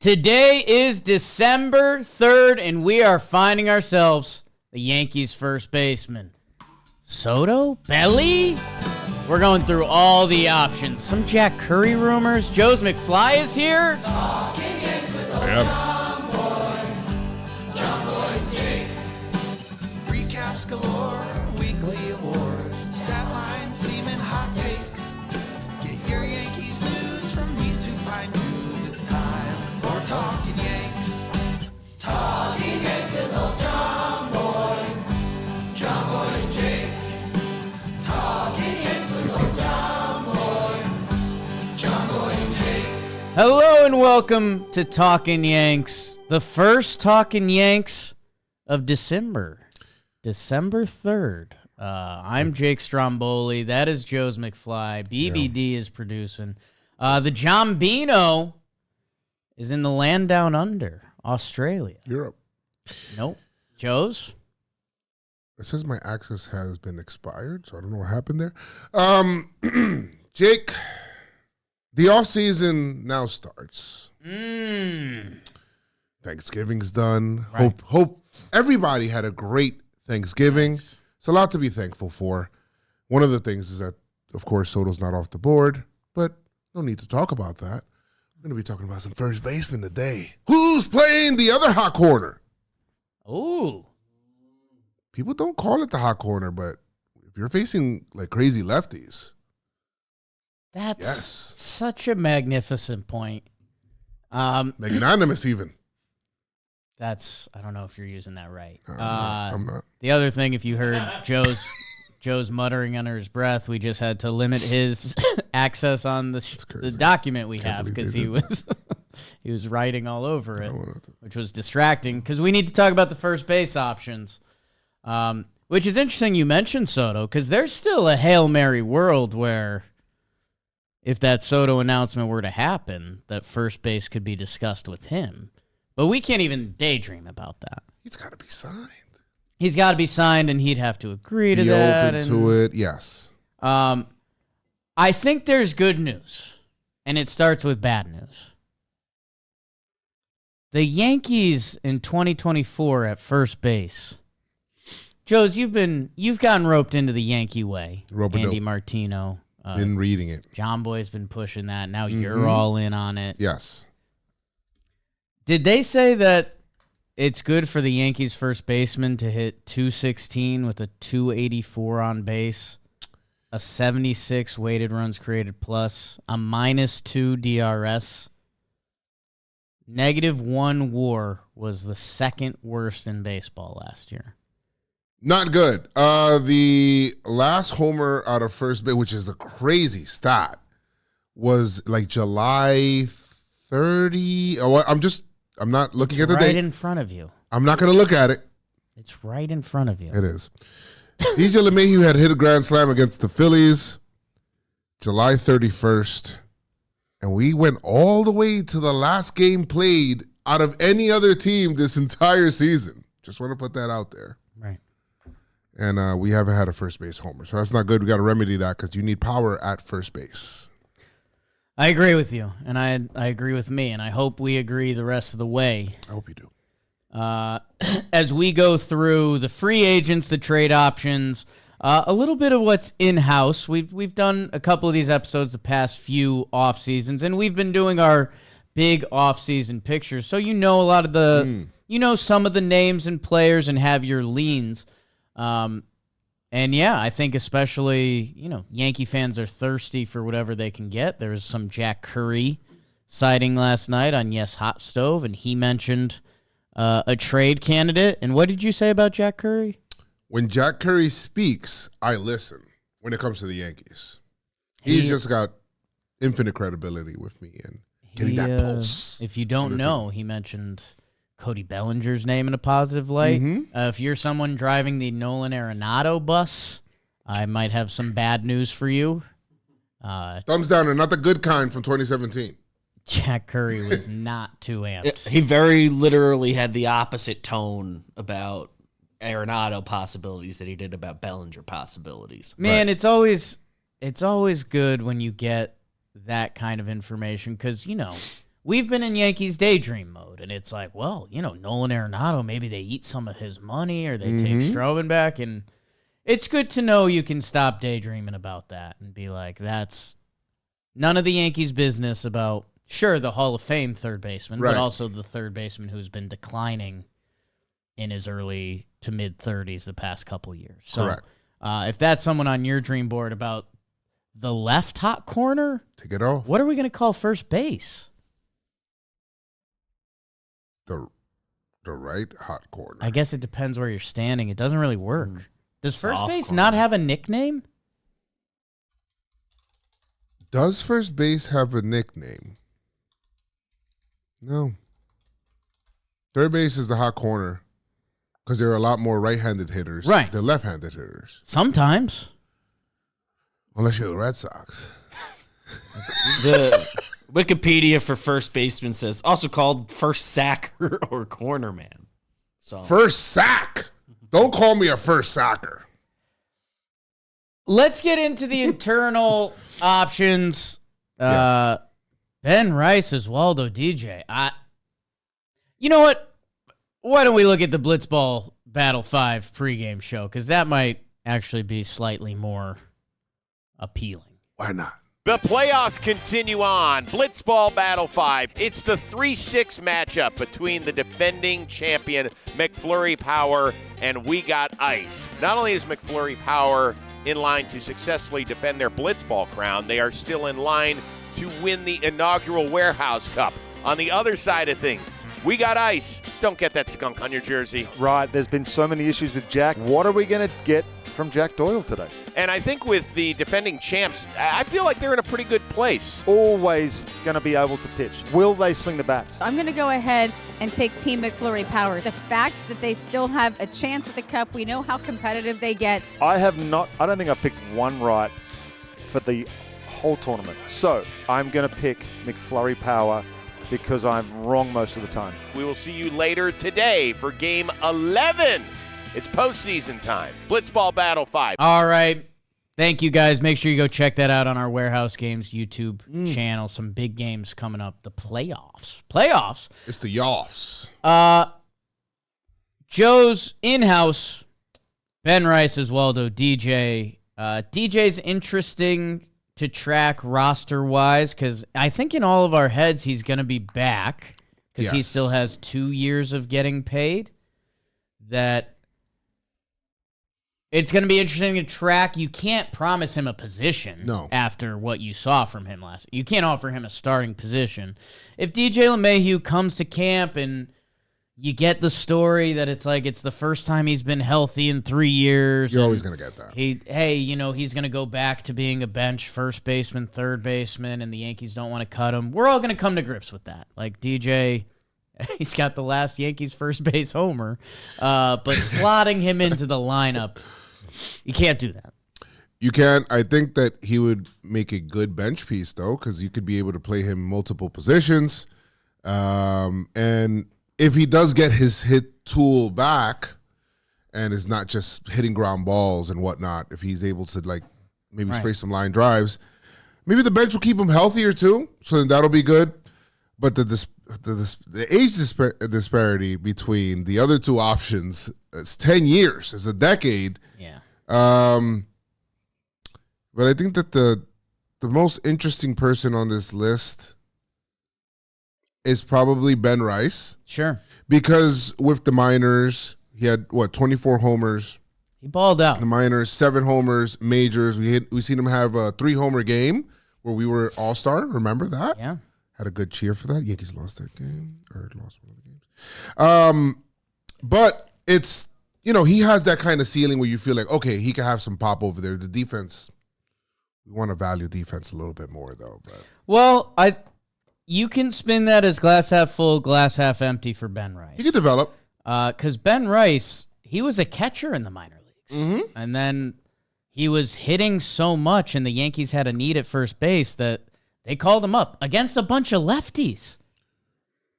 Today is December 3rd, and we are finding ourselves the Yankees' first baseman. Soto? Belly? We're going through all the options. Some Jack Curry rumors. Joe's McFly is here. Talking Yanks with old John Boy, Jake. Recaps galore, weekly awards, stat lines, theme, and hot takes. Get your Yankees news from these two fine dudes. It's time for Talkin' Yanks. Talking Yanks with old John Boy and Jake. Talking Yanks with old John Boy and Jake. Hello and welcome to Talkin' Yanks, the first Talkin' Yanks of December 3rd. I'm Jake Stromboli. That is Joe's McFly. BBD is producing. The Jombino is in the land down under, Australia. Europe. Nope. Joe's? It says my access has been expired, so I don't know what happened there. Jake, the off season now starts. Thanksgiving's done. Right. Hope everybody had a great Thanksgiving. Nice. It's a lot to be thankful for. One of the things is that, of course, Soto's not off the board, but no need to talk about that. We're going to be talking about some first baseman today. Who's playing the other hot corner? Ooh. People don't call it the hot corner, but if you're facing like crazy lefties, That's Yes. such a magnificent point. magnanimous even. I don't know if you're using that right. I'm not. The other thing, if you heard Joe's muttering under his breath, we just had to limit his access on the crazy. document we Can't have believe because they he did was he was writing all over it, wanted to. which was distracting because we need to talk about the first base options, which is interesting you mentioned Soto because there's still a Hail Mary world where if that Soto announcement were to happen, that first base could be discussed with him. But we can't even daydream about that. He's got to be signed. He's got to be signed, and he'd have to agree to Be that. open to it, yes. I think there's good news, and it starts with bad news. The Yankees in 2024 at first base. Joe's, you've gotten roped into the Yankee way. Rope-a-dope. Andy Martino. Been reading it. John Boy's been pushing that. Now you're all in on it. Yes. Did they say that it's good for the Yankees first baseman to hit 216 with a 284 on base, a 76 weighted runs created plus, a -2 DRS, -1 WAR was the second worst in baseball last year. Not good. The last homer out of first base, which is a crazy stat, was like July 30. Oh, I'm not looking at the right date. in front of you. I'm not going to look at it. It's right in front of you. It is. DJ LeMahieu had hit a grand slam against the Phillies July 31st, and we went all the way to the last game played out of any other team this entire season. Just want to put that out there. Right. And we haven't had a first base homer, so that's not good. We got to remedy that because you need power at first base. I agree with you, and I agree with me, and I hope we agree the rest of the way. I hope you do. As we go through the free agents, the trade options, a little bit of what's in-house. We've done a couple of these episodes the past few off seasons, and we've been doing our big off-season pictures, so you know a lot of some of the names and players and have your leans. And yeah, I think especially, Yankee fans are thirsty for whatever they can get. There was some Jack Curry sighting last night on Yes Hot Stove, and he mentioned a trade candidate. And what did you say about Jack Curry? When Jack Curry speaks, I listen when it comes to the Yankees. He's just got infinite credibility with me and getting that pulse. If you don't know, he mentioned Cody Bellinger's name in a positive light. If you're someone driving the Nolan Arenado bus, I might have some bad news for you. Thumbs down, and not the good kind from 2017. Jack Curry was not too amped. He very literally had the opposite tone about Arenado possibilities that he did about Bellinger possibilities. Man, it's always good when you get that kind of information because, we've been in Yankees daydream mode, and it's like, well, Nolan Arenado, maybe they eat some of his money or they take Stroman back, and it's good to know you can stop daydreaming about that and be like, that's none of the Yankees' business about, sure, the Hall of Fame third baseman, but also the third baseman who's been declining in his early to mid-30s the past couple years. So, Correct. If that's someone on your dream board about the left hot corner, Take it off. what are we going to call first base? The right hot corner. I guess it depends where you're standing. It doesn't really work. Does first Soft base corner. not have a nickname? Does first base have a nickname? No. Third base is the hot corner because there are a lot more right-handed hitters than left-handed hitters. Sometimes. Unless you're the Red Sox. The Wikipedia for first baseman says also called first sacker or corner man. So First sack. Don't call me a first sacker. Let's get into the internal options. Ben Rice, Oswaldo, DJ. You know what? Why don't we look at the Blitzball Battle 5 pregame show? Because that might actually be slightly more appealing. Why not? The playoffs continue on. Blitzball Battle 5. It's the 3-6 matchup between the defending champion McFlurry Power and We Got Ice. Not only is McFlurry Power in line to successfully defend their Blitzball crown, they are still in line to win the inaugural Warehouse Cup. On the other side of things, We Got Ice. Don't get that skunk on your jersey. Right, there's been so many issues with Jack. What are we going to get from Jack Doyle today? And I think with the defending champs, I feel like they're in a pretty good place. Always going to be able to pitch. Will they swing the bats? I'm going to go ahead and take Team McFlurry Power. The fact that they still have a chance at the Cup, we know how competitive they get. I don't think I've picked one right for the whole tournament. So I'm going to pick McFlurry Power because I'm wrong most of the time. We will see you later today for Game 11. It's postseason time. Blitzball Battle 5. All right. Thank you, guys. Make sure you go check that out on our Warehouse Games YouTube channel. Some big games coming up. The playoffs. Playoffs? It's the Yoffs. Joe's in-house, Ben Rice, Oswaldo, DJ. DJ's interesting to track roster-wise because I think in all of our heads he's going to be back because he Yes. still has 2 years of getting paid. That it's going to be interesting to track. You can't promise him a position after what you saw from him last. You can't offer him a starting position. If DJ LeMahieu comes to camp and you get the story that it's like it's the first time he's been healthy in 3 years. You're always going to get that. He's going to go back to being a bench first baseman, third baseman, and the Yankees don't want to cut him. We're all going to come to grips with that. Like DJ, he's got the last Yankees first base homer, but slotting him into the lineup, you can't do that. You can. I think that he would make a good bench piece, though, because you could be able to play him multiple positions. And if he does get his hit tool back and is not just hitting ground balls and whatnot, if he's able to, like, maybe spray some line drives, maybe the bench will keep him healthier, too, so then that'll be good. But the age disparity between the other two options, it's 10 years. It's a decade. Yeah. But I think that the most interesting person on this list is probably Ben Rice. Sure. Because with the minors, he had, 24 homers. He balled out. The minors, 7 homers, majors. We seen him have a 3-homer game where we were all-star. Remember that? Yeah. Had a good cheer for that. Yankees lost that game, or lost one of the games. But it's, he has that kind of ceiling where you feel like, okay, he can have some pop over there. The defense, we want to value defense a little bit more, though. But Well, you can spin that as glass half full, glass half empty for Ben Rice. he could develop. Because Ben Rice, he was a catcher in the minor leagues. And then he was hitting so much, and the Yankees had a need at first base that they called him up against a bunch of lefties.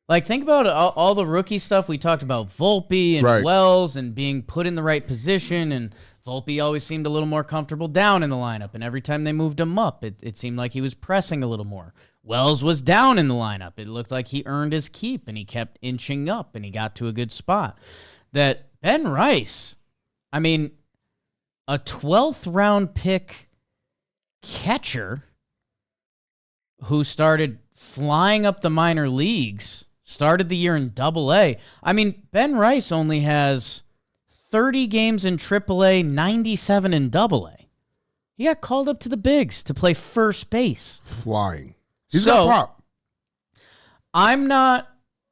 Like, think about all the rookie stuff we talked about, Volpe and Right. Wells and being put in the right position, and Volpe always seemed a little more comfortable down in the lineup, and every time they moved him up, it seemed like he was pressing a little more. Wells was down in the lineup. It looked like he earned his keep, and he kept inching up, and he got to a good spot. That Ben Rice, I mean, a 12th round pick catcher who started flying up the minor leagues, started the year in Double-A. I mean, Ben Rice only has 30 games in Triple-A, 97 in Double-A. He got called up to the bigs to play first base. Flying. He's got pop. I'm not...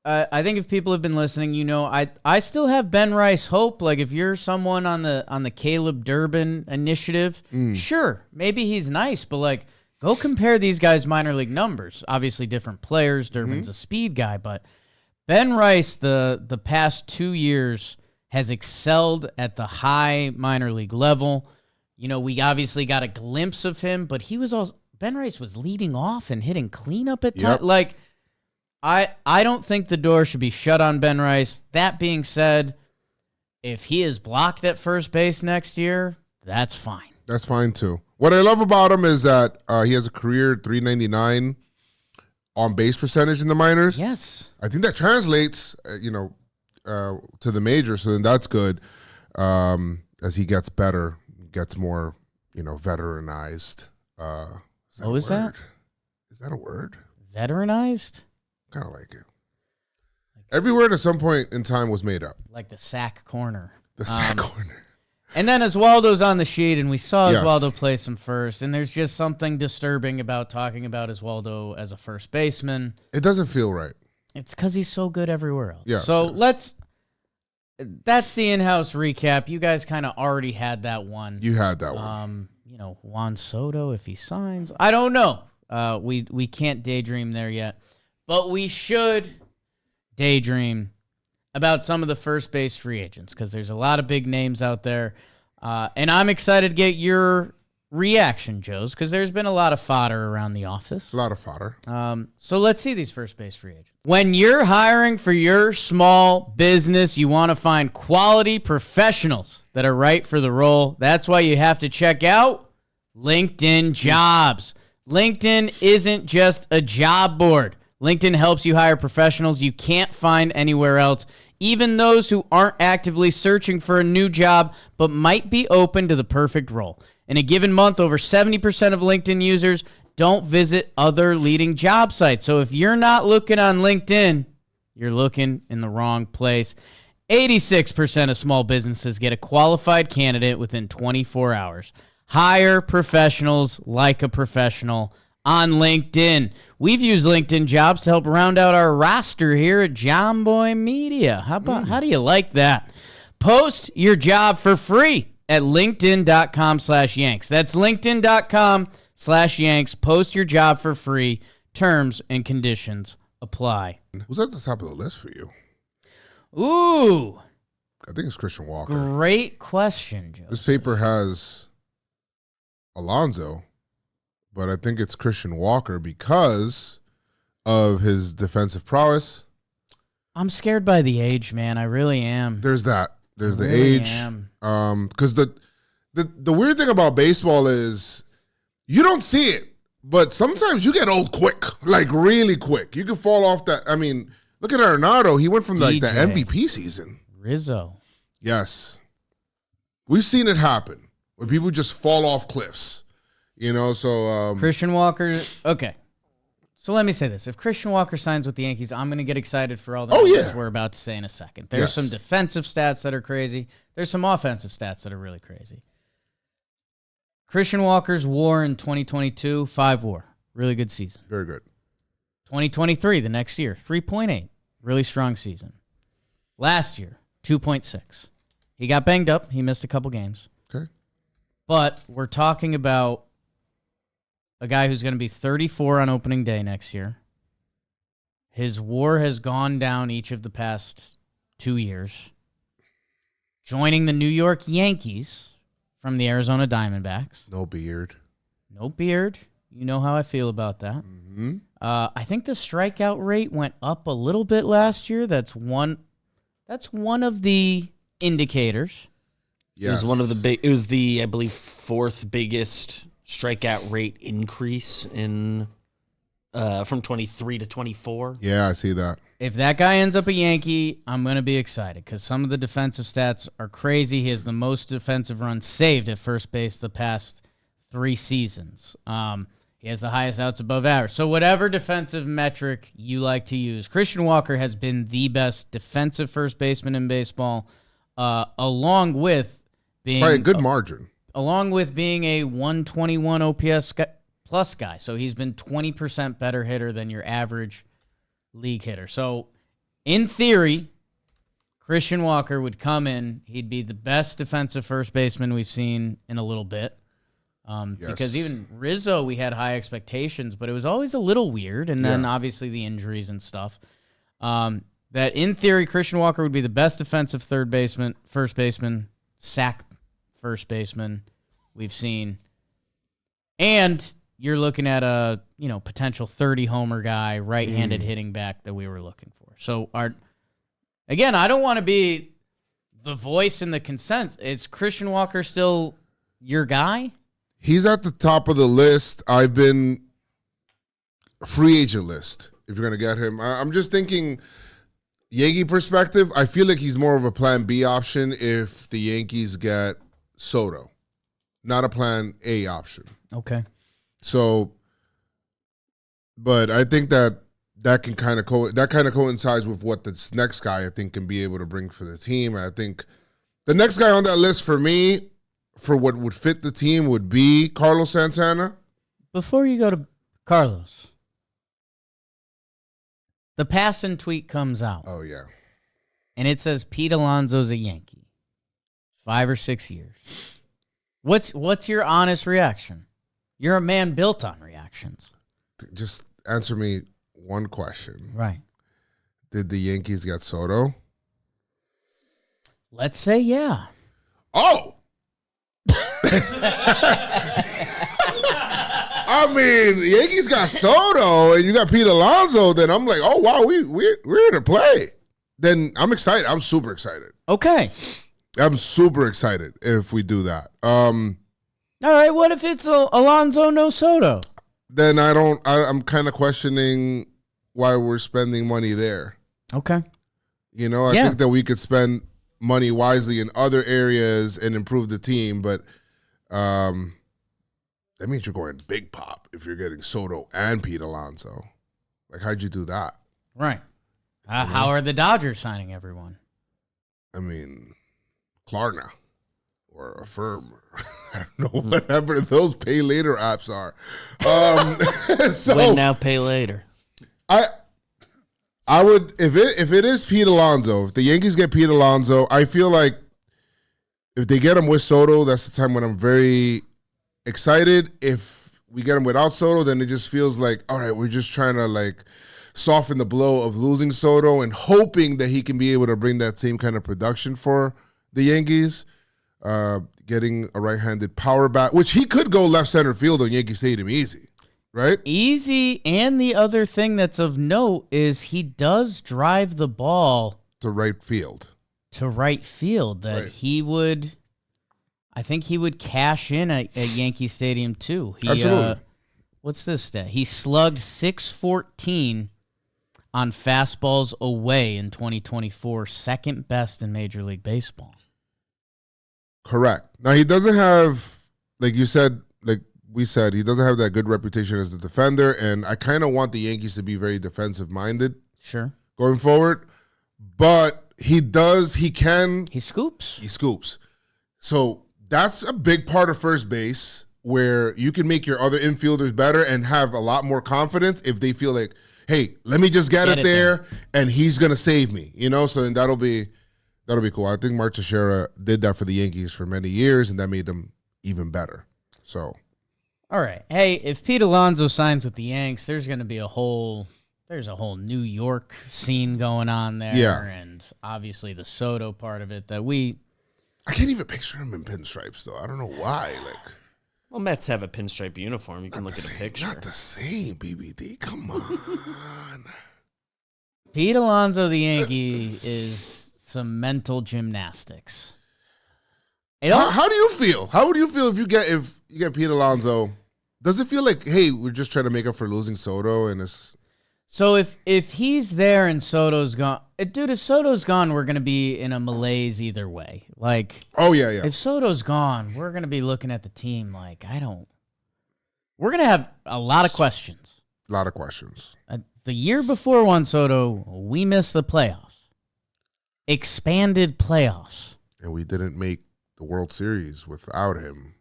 I think if people have been listening, you know, I still have Ben Rice hope. Like, if you're someone on the Caleb Durbin initiative, sure, maybe he's nice, but, like, go compare these guys' minor league numbers. Obviously, different players. Durbin's a speed guy, but Ben Rice, the past 2 years, has excelled at the high minor league level. You know, we obviously got a glimpse of him, but he was also... Ben Rice was leading off and hitting cleanup at times. Like... I don't think the door should be shut on Ben Rice. That being said, if he is blocked at first base next year, that's fine. That's fine, too. What I love about him is that he has a career .399 on base percentage in the minors. Yes. I think that translates, to the major, so then that's good as he gets better, gets more, veteranized. What was that? Is that a word? Veteranized? Kind of like it. Every word at some point in time was made up. Like the sack corner. The sack corner. And then Oswaldo's on the sheet, and we saw Oswaldo play some first, and there's just something disturbing about talking about Oswaldo as a first baseman. It doesn't feel right. It's because he's so good everywhere else. Yeah, so that's the in-house recap. You guys kind of already had that one. You had that one. Juan Soto, if he signs. I don't know. We can't daydream there yet. But we should daydream about some of the first base free agents because there's a lot of big names out there. And I'm excited to get your reaction, Joe's, because there's been a lot of fodder around the office. A lot of fodder. So let's see these first base free agents. When you're hiring for your small business, you want to find quality professionals that are right for the role. That's why you have to check out LinkedIn Jobs. LinkedIn isn't just a job board. LinkedIn helps you hire professionals you can't find anywhere else, even those who aren't actively searching for a new job but might be open to the perfect role. In a given month, over 70% of LinkedIn users don't visit other leading job sites. So if you're not looking on LinkedIn, you're looking in the wrong place. 86% of small businesses get a qualified candidate within 24 hours. Hire professionals like a professional on LinkedIn. We've used LinkedIn Jobs to help round out our roster here at John Boy Media. How do you like that? Post your job for free at linkedin.com/Yanks. That's linkedin.com/Yanks. Post your job for free. Terms and conditions apply. Who's at the top of the list for you? Ooh. I think it's Christian Walker. Great question, Joe. This paper has Alonso, but I think it's Christian Walker because of his defensive prowess. I'm scared by the age, man. I really am. There's that. There's the really age. Am. Because the weird thing about baseball is you don't see it, but sometimes you get old quick, like really quick. You can fall off that. I mean, look at Arenado. He went from like the MVP season. Rizzo. Yes. We've seen it happen where people just fall off cliffs. So Christian Walker. Okay. So let me say this. If Christian Walker signs with the Yankees, I'm going to get excited for all the numbers we're about to say in a second. There's some defensive stats that are crazy. There's some offensive stats that are really crazy. Christian Walker's WAR in 2022, 5 WAR. Really good season. Very good. 2023, the next year, 3.8. Really strong season. Last year, 2.6. He got banged up. He missed a couple games. Okay. But we're talking about a guy who's going to be 34 on opening day next year. His WAR has gone down each of the past 2 years. Joining the New York Yankees from the Arizona Diamondbacks. No beard. No beard. You know how I feel about that. Mm-hmm. I think the strikeout rate went up a little bit last year. That's one of the indicators. It was one of the big. It was the, I believe, fourth biggest strikeout rate increase in from 23 to 24. Yeah, I see that. If that guy ends up a Yankee, I'm going to be excited because some of the defensive stats are crazy. He has the most defensive runs saved at first base the past 3 seasons. He has the highest outs above average. So whatever defensive metric you like to use, Christian Walker has been the best defensive first baseman in baseball, along with being By a good margin. Along with being a 121 OPS plus guy. So he's been 20% better hitter than your average league hitter. So in theory, Christian Walker would come in. He'd be the best defensive first baseman we've seen in a little bit. Because even Rizzo, we had high expectations, but it was always a little weird. And then obviously the injuries and stuff. That in theory, Christian Walker would be the best defensive first baseman, sack first baseman we've seen. And you're looking at a, potential 30 homer guy, right-handed hitting back that we were looking for. So again, I don't want to be the voice in the consent. Is Christian Walker still your guy? He's at the top of the list. I've been free agent list, if you're going to get him. I'm just thinking Yankee perspective. I feel like he's more of a plan B option if the Yankees get Soto, not a plan A option. Okay. So, but I think that can kind of coincides with what this next guy I think can be able to bring for the team. I think the next guy on that list for me, for what would fit the team, would be Carlos Santana. Before you go to Carlos, the passing tweet comes out. Oh, yeah. And it says Pete Alonso's a Yankee. 5 or 6 years. What's your honest reaction? You're a man built on reactions. Just answer me one question. Right. Did the Yankees get Soto? Let's say yeah. Oh! I mean, the Yankees got Soto and you got Pete Alonso, then I'm like, oh, wow, we're here to play. Then I'm excited. I'm super excited. Okay. I'm super excited if we do that. All right, what if it's Alonso, no Soto? Then I'm kind of questioning why we're spending money there. Okay. I think that we could spend money wisely in other areas and improve the team, but that means you're going big pop if you're getting Soto and Pete Alonso. Like, how'd you do that? Right. How are the Dodgers signing everyone? I mean, Klarna or Affirm. I don't know, whatever those pay later apps are. So Win now, pay later. I would, if it is Pete Alonso, if the Yankees get Pete Alonso, I feel like if they get him with Soto, that's the time when I'm very excited. If we get him without Soto, then it just feels like, all right, we're just trying to soften the blow of losing Soto and hoping that he can be able to bring that same kind of production for the Yankees. Getting a right-handed power bat, which he could go left center field on Yankee Stadium easy, right? Easy, and the other thing that's of note is he does drive the ball to right field. That right. I think he would cash in at Yankee Stadium too. Absolutely. What's this stat? He slugged .614 on fastballs away in 2024, second best in Major League Baseball. Correct. Now, he doesn't have, like we said, he doesn't have that good reputation as a defender, and I kind of want the Yankees to be very defensive-minded. Sure. Going forward. But he scoops. He scoops. So that's a big part of first base where you can make your other infielders better and have a lot more confidence if they feel like, hey, let me just get it there, and he's going to save me. So then that'll be cool. I think Mark Teixeira did that for the Yankees for many years, and that made them even better. So, all right. Hey, if Pete Alonso signs with the Yanks, there's going to be a whole New York scene going on there. Yeah. And obviously the Soto part of it that I can't even picture him in pinstripes, though. I don't know why. Well, Mets have a pinstripe uniform. You can look at a picture. Not the same, BBD. Come on. Pete Alonso, the Yankee, is some mental gymnastics. How do you feel? How would you feel if you get Pete Alonso? Does it feel like, hey, we're just trying to make up for losing Soto and it's... So if he's there and Soto's gone, dude, if Soto's gone, we're gonna be in a malaise either way. Like, oh yeah. If Soto's gone, we're gonna be looking at the team like, we're gonna have a lot of questions. A lot of questions. The year before Juan Soto, we missed the playoffs, expanded playoffs, and we didn't make the World Series without him.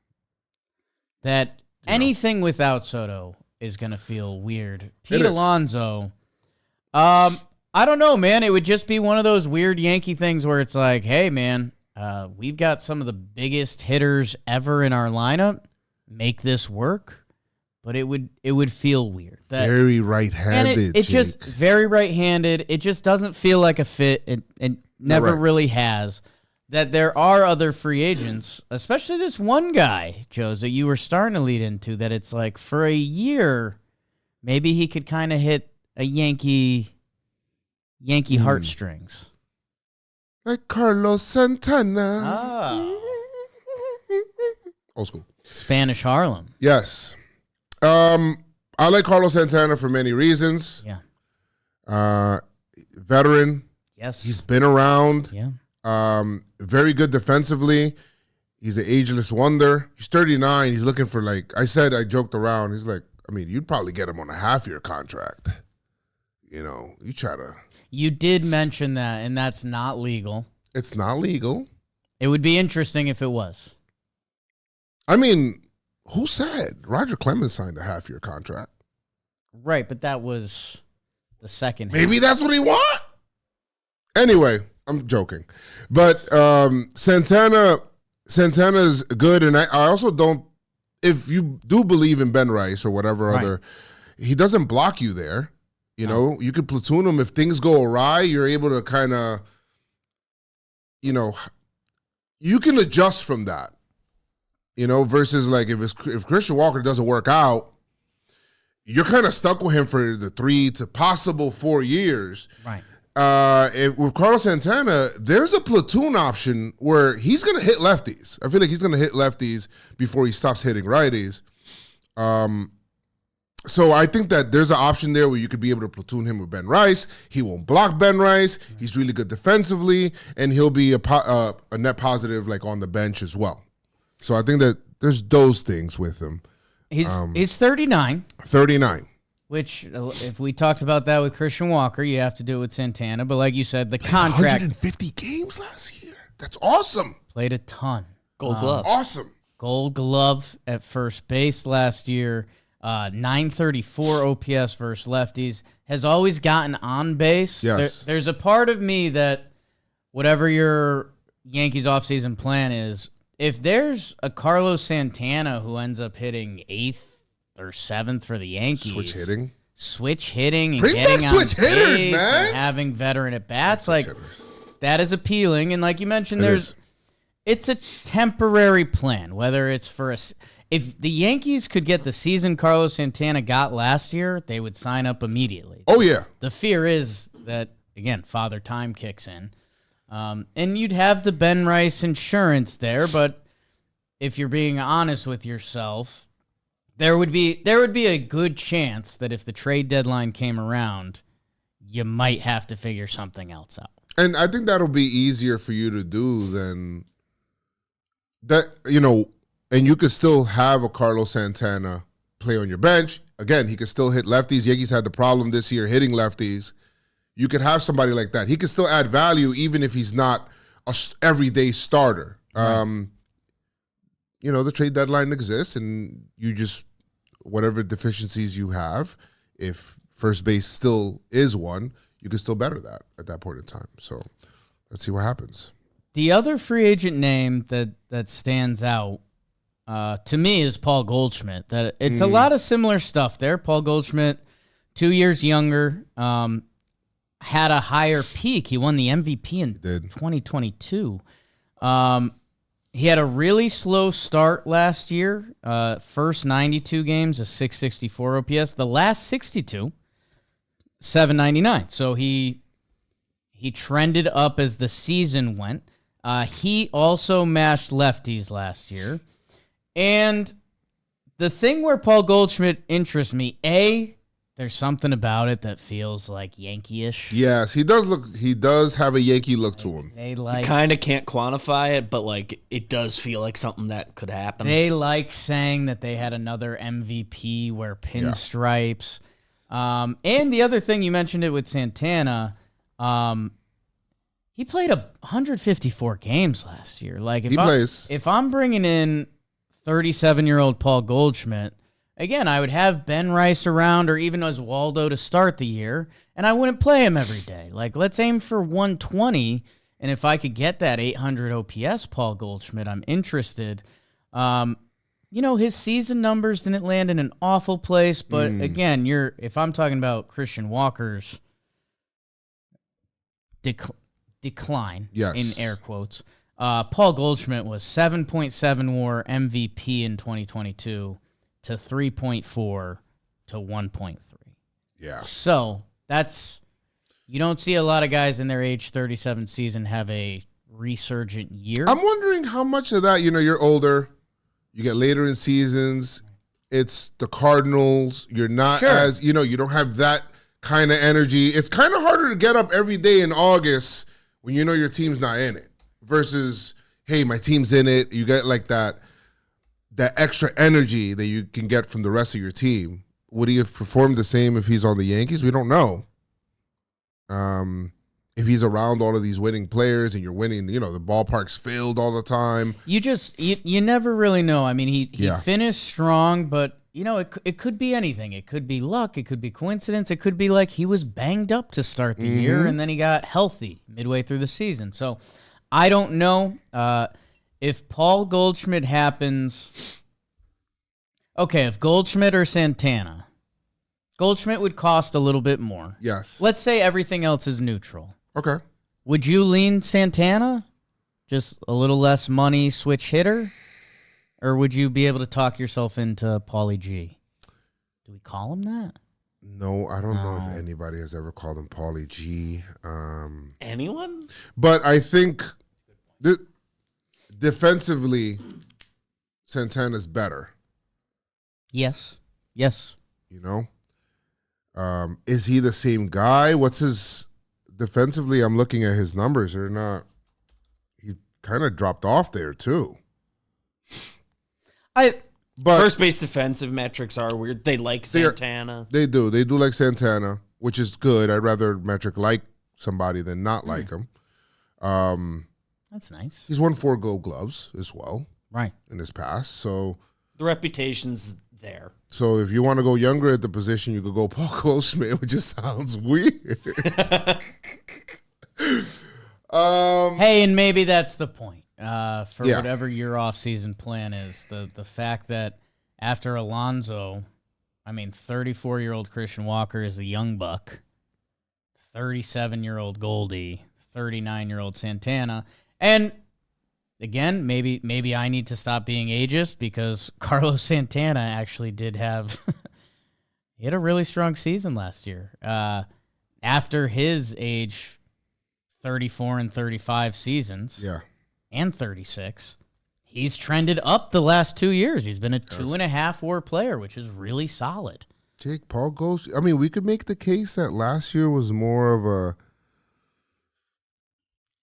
Anything without Soto is going to feel weird. Pete Alonso, I don't know, man. It would just be one of those weird Yankee things where it's like, hey, man, we've got some of the biggest hitters ever in our lineup. Make this work. But it would feel weird. Very right-handed. It's just very right-handed. It just doesn't feel like a fit. It never really has. That there are other free agents, especially this one guy, Joe, that you were starting to lead into, that it's like for a year, maybe he could kind of hit a Yankee heartstrings. Like Carlos Santana. Old school. Spanish Harlem. Yes. I like Carlos Santana for many reasons. Yeah. Veteran. Yes. He's been around. Yeah. Very good defensively. He's an ageless wonder. He's 39. He's looking for, like I said, I joked around. He's like, I mean, you'd probably get him on a half-year contract. You know, you try to. You did mention that, and that's not legal. It's not legal. It would be interesting if it was. I mean, who said? Roger Clemens signed a half-year contract. Right, but that was the second half. Maybe that's what he want. Anyway, I'm joking. But Santana's good, and I also don't, if you do believe in Ben Rice or whatever other, he doesn't block you there. You know, you could platoon him. If things go awry, you're able to kind of, you know, you can adjust from that. You know, versus like if Christian Walker doesn't work out, you're kind of stuck with him for the 3 to possible 4 years. Right. With Carlos Santana, there's a platoon option where he's going to hit lefties. I feel like he's going to hit lefties before he stops hitting righties. So I think that there's an option there where you could be able to platoon him with Ben Rice. He won't block Ben Rice. He's really good defensively, and he'll be a net positive like on the bench as well. So I think that there's those things with him. He's 39. 39. Which, if we talked about that with Christian Walker, you have to do it with Santana. But like you said, the contract. 150 games last year. That's awesome. Played a ton. Gold glove. Awesome. Gold glove at first base last year. 934 OPS versus lefties. Has always gotten on base. Yes. There's a part of me that whatever your Yankees offseason plan is, if there's a Carlos Santana who ends up hitting 8th or 7th for the Yankees. Switch hitting and bring getting back on switch hitters, base man. And having veteran at bats, like that is appealing. And like you mentioned, it's a temporary plan. Whether it's for if the Yankees could get the season Carlos Santana got last year, they would sign up immediately. Oh yeah. The fear is that again, Father Time kicks in, and you'd have the Ben Rice insurance there. But if you're being honest with yourself, there would be a good chance that if the trade deadline came around, you might have to figure something else out. And I think that'll be easier for you to do than that, you know, and you could still have a Carlos Santana play on your bench. Again, he could still hit lefties. Yankees had the problem this year hitting lefties. You could have somebody like that. He could still add value even if he's not a everyday starter. Right. You know, the trade deadline exists, and you just, whatever deficiencies you have, if first base still is one, you can still better that at that point in time. So let's see what happens. The other free agent name that stands out to me is Paul Goldschmidt. That it's a lot of similar stuff there. Paul Goldschmidt, 2 years younger, had a higher peak. He won the MVP in 2022. He had a really slow start last year. First 92 games, a 664 OPS. The last 62, 799. So he trended up as the season went. He also mashed lefties last year. And the thing where Paul Goldschmidt interests me, there's something about it that feels like Yankee-ish. Yes, he does have a Yankee look to him. They like Kind of can't quantify it, but like it does feel like something that could happen. They like saying that they had another MVP wear pinstripes. And the other thing, you mentioned it with Santana. He played 154 games last year. Like if I'm bringing in 37-year-old Paul Goldschmidt, again, I would have Ben Rice around or even Oswaldo to start the year, and I wouldn't play him every day. Like, let's aim for 120, and if I could get that 800 OPS Paul Goldschmidt, I'm interested. His season numbers didn't land in an awful place, but again, if I'm talking about Christian Walker's decline, in air quotes, Paul Goldschmidt was 7.7 WAR MVP in 2022 to 3.4 to 1.3. Yeah. So you don't see a lot of guys in their age 37 season have a resurgent year. I'm wondering how much of that, you're older, you get later in seasons, it's the Cardinals, you're not as, you don't have that kind of energy. It's kind of harder to get up every day in August when you know your team's not in it versus, hey, my team's in it. You get like that extra energy that you can get from the rest of your team. Would he have performed the same if he's on the Yankees? We don't know. If he's around all of these winning players and you're winning, the ballpark's filled all the time. You never really know. I mean, he finished strong, but it could be anything. It could be luck. It could be coincidence. It could be like he was banged up to start the year and then he got healthy midway through the season. So I don't know. If Paul Goldschmidt happens, if Goldschmidt or Santana, Goldschmidt would cost a little bit more. Yes. Let's say everything else is neutral. Okay. Would you lean Santana? Just a little less money, switch hitter? Or would you be able to talk yourself into Paulie G? Do we call him that? No, I don't know if anybody has ever called him Paulie G. Anyone? But I think defensively, Santana's better. Yes. Is he the same guy? What's his defensively? I'm looking at his numbers. They're not. He kind of dropped off there too. But First base defensive metrics are weird. They like Santana. They do like Santana, which is good. I'd rather metric like somebody than not like him. That's nice. He's won 4 Gold Gloves as well, right, in his past. So the reputation's there. So if you want to go younger at the position, you could go Paul Goldschmidt, which just sounds weird. Hey, and maybe that's the point. For whatever your offseason plan is, the fact that after Alonso, 34-year-old Christian Walker is the young buck, 37-year-old Goldie, 39-year-old Santana, and again, maybe I need to stop being ageist because Carlos Santana actually did have he had a really strong season last year. After his age 34 and 35 seasons. Yeah. And 36. He's trended up the last 2 years. He's been a 2.5 WAR player, which is really solid. Jake, Paul Goldschmidt. We could make the case that last year was more of a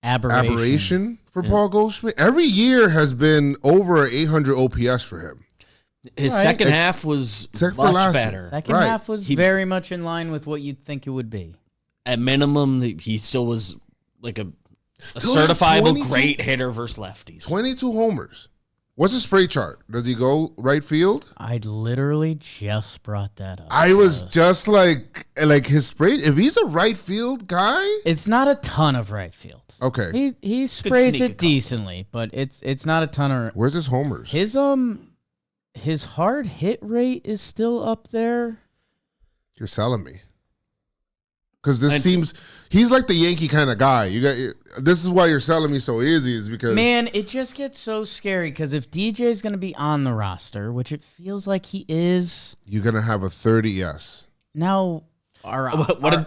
aberration for Paul Goldschmidt. Every year has been over 800 OPS for him. His second half was much better. Second half was very much in line with what you'd think it would be. At minimum, he still was like a certifiable great hitter versus lefties. 22 homers. What's his spray chart? Does he go right field? I literally just brought that up. I was just like his spray. If he's a right field guy, it's not a ton of right field. Okay, he sprays it decently, but it's not a ton of. Where's his homers? His hard hit rate is still up there. You're selling me. Because he's like the Yankee kind of guy. This is why you're selling me so easy, is because man, it just gets so scary. Because if DJ is going to be on the roster, which it feels like he is, you're going to have a 30. Yes. Now our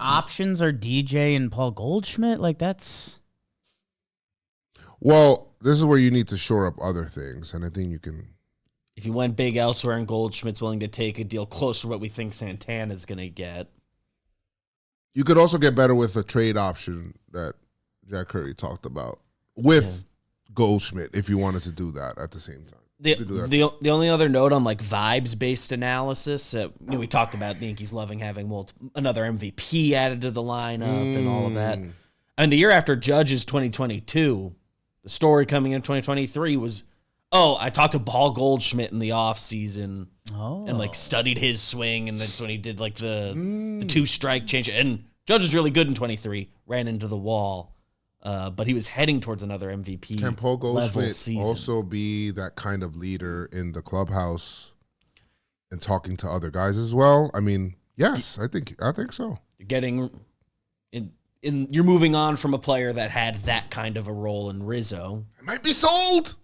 options are DJ and Paul Goldschmidt. Like that's. Well, this is where you need to shore up other things, and I think you can. If you went big elsewhere and Goldschmidt's willing to take a deal close to what we think Santana is going to get. You could also get better with a trade option that Jack Curry talked about with Goldschmidt if you wanted to do that at the same time. The only other note on like vibes-based analysis, we talked about the Yankees loving having another MVP added to the lineup and all of that. And the year after Judge's 2022, the story coming in 2023 was, I talked to Paul Goldschmidt in the offseason and like studied his swing, and that's when he did like the 2-strike change. And Judge was really good in 23, ran into the wall. But he was heading towards another MVP. Can Paul Goldschmidt season. also be that kind of leader in the clubhouse and talking to other guys as well? I mean, yes, I think so. You're getting you're moving on from a player that had that kind of a role in Rizzo. It might be sold.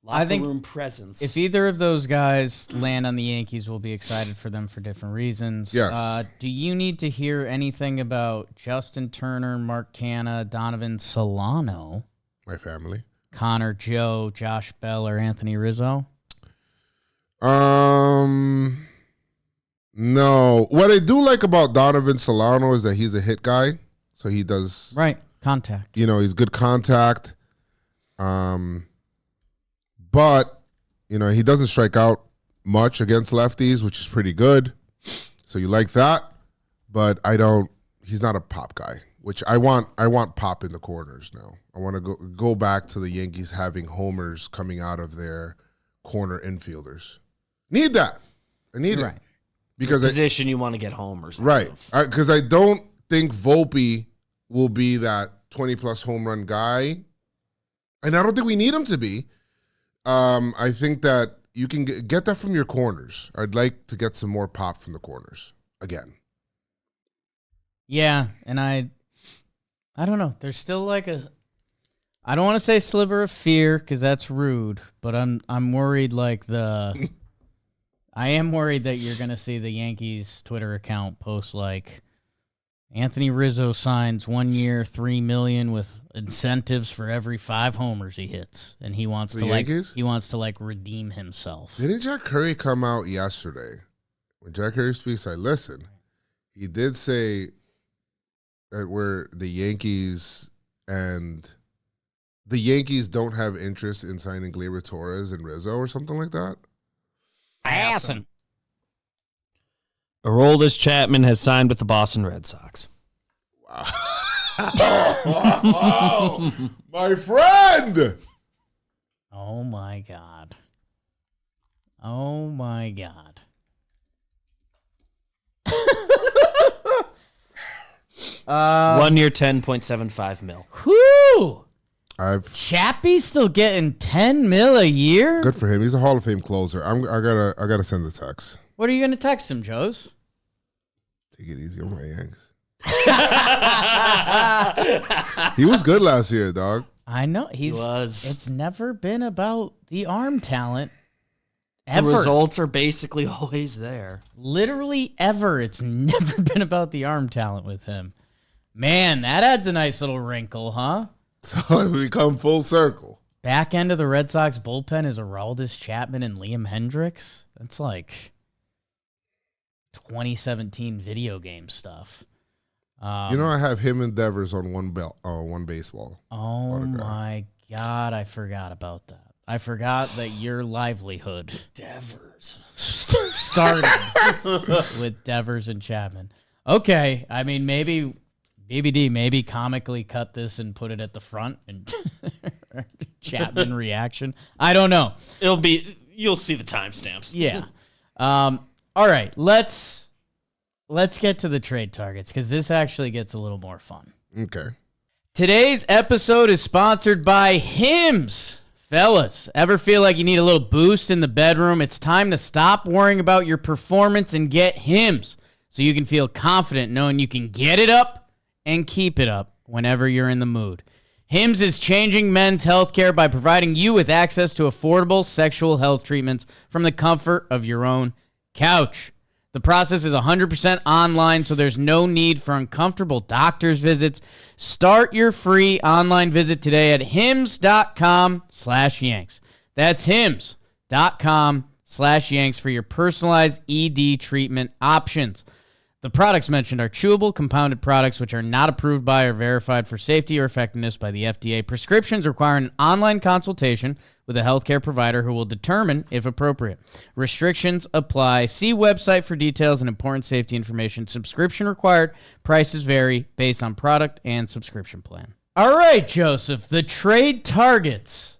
Locker room presence. If either of those guys land on the Yankees, we'll be excited for them for different reasons. Yes. Do you need to hear anything about Justin Turner, Mark Canha, Donovan Solano, My family. Connor Joe, Josh Bell, or Anthony Rizzo? No. What I do like about Donovan Solano is that he's a hit guy, so he does contact. He's good contact. But, he doesn't strike out much against lefties, which is pretty good. So you like that. But he's not a pop guy, which I want pop in the corners now. I want to go back to the Yankees having homers coming out of their corner infielders. Need that. I need it. Because position you want to get homers. Right. Because I don't think Volpe will be that 20-plus home run guy. And I don't think we need him to be. I think that you can get that from your corners. I'd like to get some more pop from the corners again. Yeah, and I don't know. There's still like I don't want to say sliver of fear because that's rude, but I'm worried I am worried that you're going to see the Yankees Twitter account post like Anthony Rizzo signs 1 year, $3 million with incentives for every 5 homers he hits, and he wants to redeem himself. Didn't Jack Curry come out yesterday? When Jack Curry speaks, I listen. He did say that we're the Yankees and the Yankees don't have interest in signing Gleyber Torres and Rizzo or something like that. Awesome. AROLDIS CHAPMAN has signed with the Boston Red Sox. Wow. My friend. Oh, my God. Oh, my God. 1 year, $10.75 million. Whoo! Chappie's still getting $10 million a year? Good for him. He's a Hall of Fame closer. I gotta send the text. What are you gonna text him, Joes? Take it easy on my Yanks. He was good last year, dog. I know he was. It's never been about the arm talent. Ever. The results are basically always there. Literally ever. It's never been about the arm talent with him. Man, that adds a nice little wrinkle, huh? So we come full circle. Back end of the Red Sox bullpen is AROLDIS CHAPMAN and Liam Hendricks. That's like 2017 video game stuff. I have him and Devers on one baseball. Oh my God, I forgot about that. I forgot that your livelihood Devers started with Devers and Chapman. Okay, I mean maybe BBD maybe comically cut this and put it at the front and Chapman reaction. I don't know. You'll see the timestamps. Yeah. All right, let's get to the trade targets because this actually gets a little more fun. Okay. Today's episode is sponsored by Hims. Fellas, ever feel like you need a little boost in the bedroom? It's time to stop worrying about your performance and get Hims so you can feel confident knowing you can get it up and keep it up whenever you're in the mood. Hims is changing men's healthcare by providing you with access to affordable sexual health treatments from the comfort of your own couch. The The process is 100% online, so there's no need for uncomfortable doctor's visits. Start your free online visit today at hims.com/Yanks. That's hims.com/Yanks for your personalized ED treatment options. The products mentioned are chewable, compounded products which are not approved by or verified for safety or effectiveness by the FDA. Prescriptions require an online consultation with a healthcare provider who will determine if appropriate. Restrictions apply. See website for details and important safety information. Subscription required. Prices vary based on product and subscription plan. All right, Joseph, the trade targets.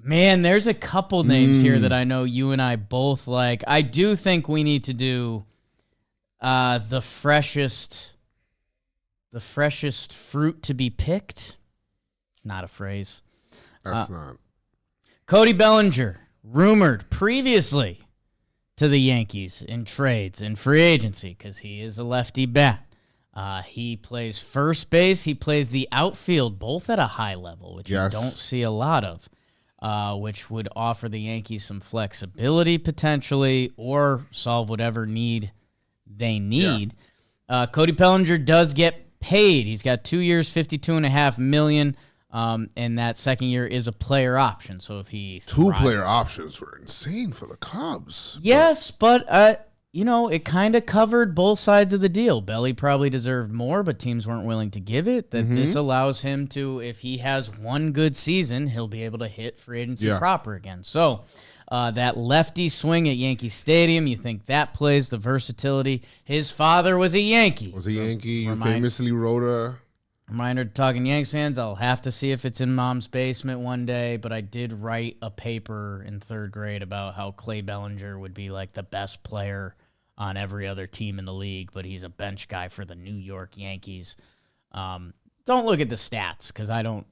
Man, there's a couple names here that I know you and I both like. I do think we need to do the freshest fruit to be picked. Not a phrase. That's not. Cody Bellinger, rumored previously to the Yankees in trades and free agency because he is a lefty bat. He plays first base. He plays the outfield, both at a high level, which you don't see a lot of, which would offer the Yankees some flexibility potentially or solve whatever need they need. Yeah. Cody Bellinger does get paid. He's got 2 years, $52.5 million. And that second year is a player option. So if he player options were insane for the Cubs. Yes, but it kind of covered both sides of the deal. Belly probably deserved more, but teams weren't willing to give it. This allows him to, if he has one good season, he'll be able to hit free agency proper again. So that lefty swing at Yankee Stadium, you think that plays the versatility. His father was a Yankee. You famously wrote a... Reminder to Talkin Yanks fans, I'll have to see if it's in Mom's basement one day, but I did write a paper in 3rd grade about how Clay Bellinger would be like the best player on every other team in the league, but he's a bench guy for the New York Yankees. Don't look at the stats because I don't,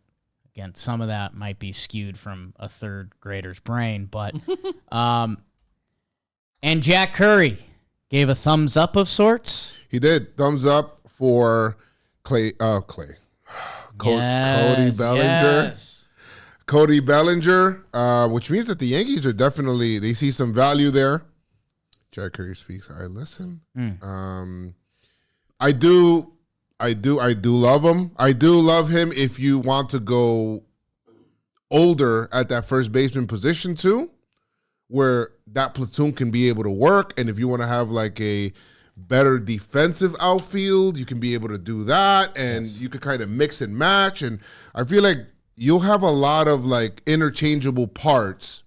again, some of that might be skewed from a 3rd grader's brain, but and Jack Curry gave a thumbs up of sorts. He did. Thumbs up for Cody Bellinger. Yes. Cody Bellinger, which means that the Yankees are definitely, they see some value there. Jack Curry speaks. I listen. I do love him. I do love him if you want to go older at that first baseman position too, where that platoon can be able to work. And if you want to have like a better defensive outfield, you can be able to do that, and you could kind of mix and match. And I feel like you'll have a lot of like interchangeable parts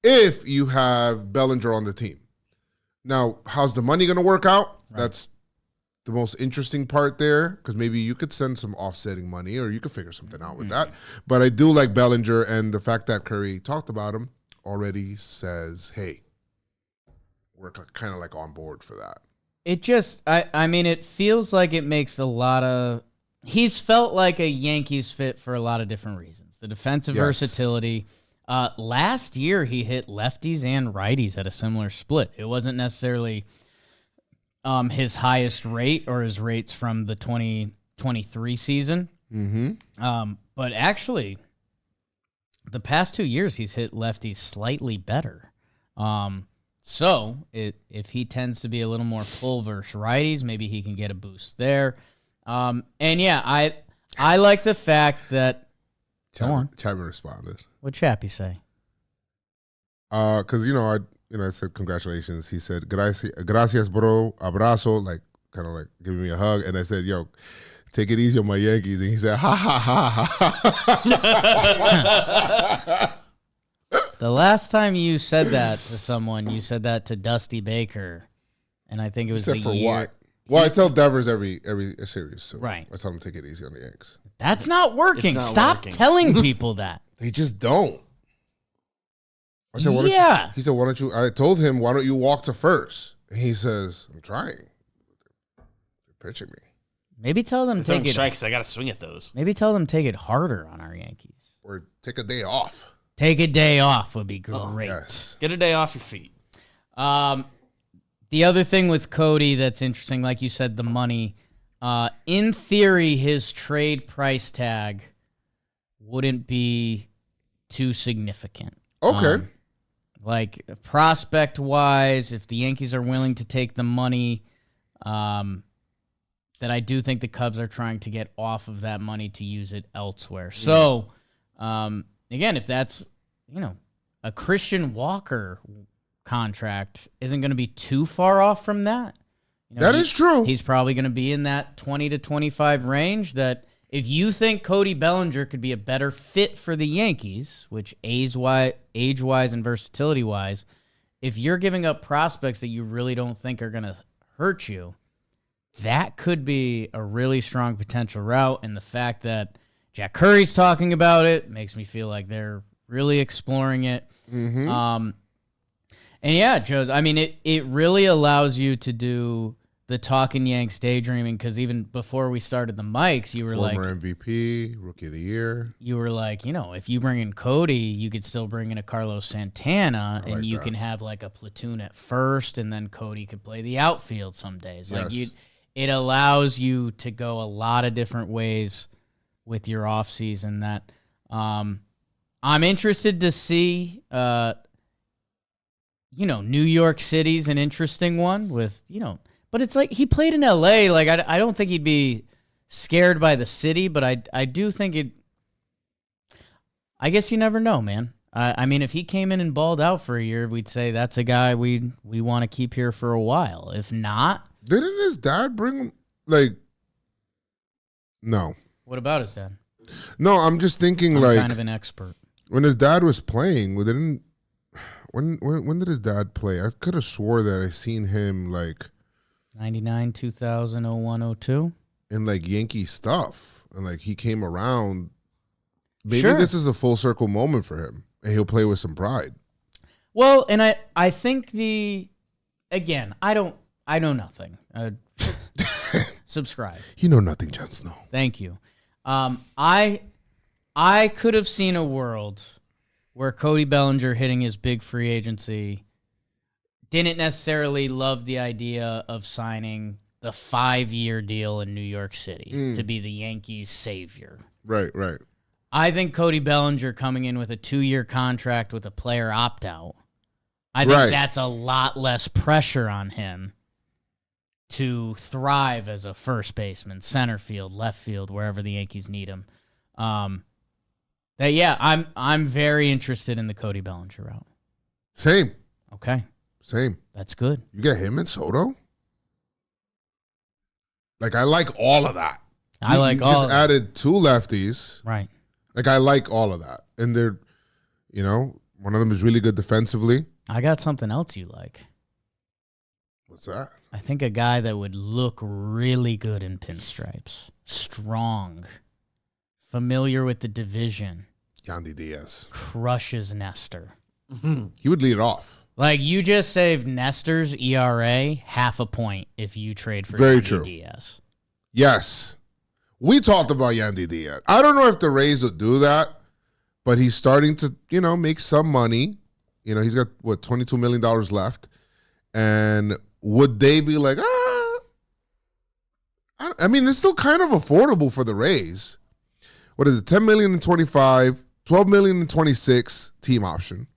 if you have Bellinger on the team. Now, how's the money going to work out? Right. That's the most interesting part there, because maybe you could send some offsetting money or you could figure something out with that. But I do like Bellinger, and the fact that Curry talked about him already says, hey, we're kind of like on board for that. It just, I mean, it feels like it makes a lot of, he's felt like a Yankees fit for a lot of different reasons. The defensive versatility. Last year, he hit lefties and righties at a similar split. It wasn't necessarily his highest rate or his rates from the 2023 season. But actually, the past 2 years, he's hit lefties slightly better. So if he tends to be a little more pull versus righties, maybe he can get a boost there. And yeah, I like the fact that. Chapman responded. What'd Chappie say? Because I said congratulations. He said gracias bro, abrazo, like kind of like giving me a hug, and I said, yo, take it easy on my Yankees, and he said ha ha ha ha. The last time you said that to someone, you said that to Dusty Baker, and I think it was the year. What? Well, I tell Devers every series, so right. I tell him to take it easy on the Yanks. That's not working. Stop telling people that. They just don't. I said, he said, why don't you? I told him, why don't you walk to first? And he says, I'm trying. They're pitching me. Maybe tell them take it. Strikes. I got to swing at those. Maybe tell them take it harder on our Yankees, or take a day off. Take a day off would be great. Oh, yes. Get a day off your feet. The other thing with Cody that's interesting, like you said, the money. In theory, his trade price tag wouldn't be too significant. Okay. Like, prospect-wise, if the Yankees are willing to take the money, that I do think the Cubs are trying to get off of that money to use it elsewhere. So, again, if that's, a Christian Walker contract isn't going to be too far off from that. That is true. He's probably going to be in that 20 to 25 range. That if you think Cody Bellinger could be a better fit for the Yankees, which age-wise and versatility-wise, if you're giving up prospects that you really don't think are going to hurt you, that could be a really strong potential route. And the fact that Jack Curry's talking about it makes me feel like they're really exploring it. Mm-hmm. And yeah, Joe, I mean, it really allows you to do the Talkin' Yanks daydreaming, because even before we started the mics, you were Former MVP, Rookie of the Year. You were like, if you bring in Cody, you could still bring in a Carlos Santana, and you can have like a platoon at first, and then Cody could play the outfield some days. Yes. Like it allows you to go a lot of different ways with your offseason. That I'm interested to see. New York City's an interesting one with, but it's like he played in LA. Like, I don't think he'd be scared by the city, but I do think I guess you never know, man. I mean, if he came in and balled out for a year, we'd say that's a guy we want to keep here for a while. If not. Didn't his dad bring him? Like, no. What about his dad? No, I'm just thinking I'm like. kind of an expert. When his dad was playing, when did his dad play? I could have swore that I seen him like 99, 2000, 01, 02. in like Yankee stuff, and like he came around. Maybe Sure. this is a full circle moment for him, and he'll play with some pride. Well, and I think again, I know nothing. Subscribe. You know nothing, Jon Snow. Thank you. I could have seen a world where Cody Bellinger hitting his big free agency didn't necessarily love the idea of signing the 5-year deal in New York City to be the Yankees' savior. Right. I think Cody Bellinger coming in with a 2-year contract with a player opt-out, I think that's a lot less pressure on him to thrive as a first baseman, center field, left field, wherever the Yankees need him. I'm very interested in the Cody Bellinger route. Same. Okay. Same. That's good. You get him and Soto? Like, I like all of that. I like you all just of that. added 2 lefties. Right. Like, I like all of that. And they're, one of them is really good defensively. I got something else you like. What's that? I think a guy that would look really good in pinstripes. Strong. Familiar with the division. Yandy Diaz. Crushes Nestor. He would lead it off. Like, you just saved Nestor's ERA 0.5 point if you trade for Very Yandy true. Diaz. Yes. We talked about Yandy Diaz. I don't know if the Rays would do that, but he's starting to, make some money. He's got, $22 million left. And would they be like, I mean, it's still kind of affordable for the Rays. What is it? $10 million in 25, $12 million in 26 team option.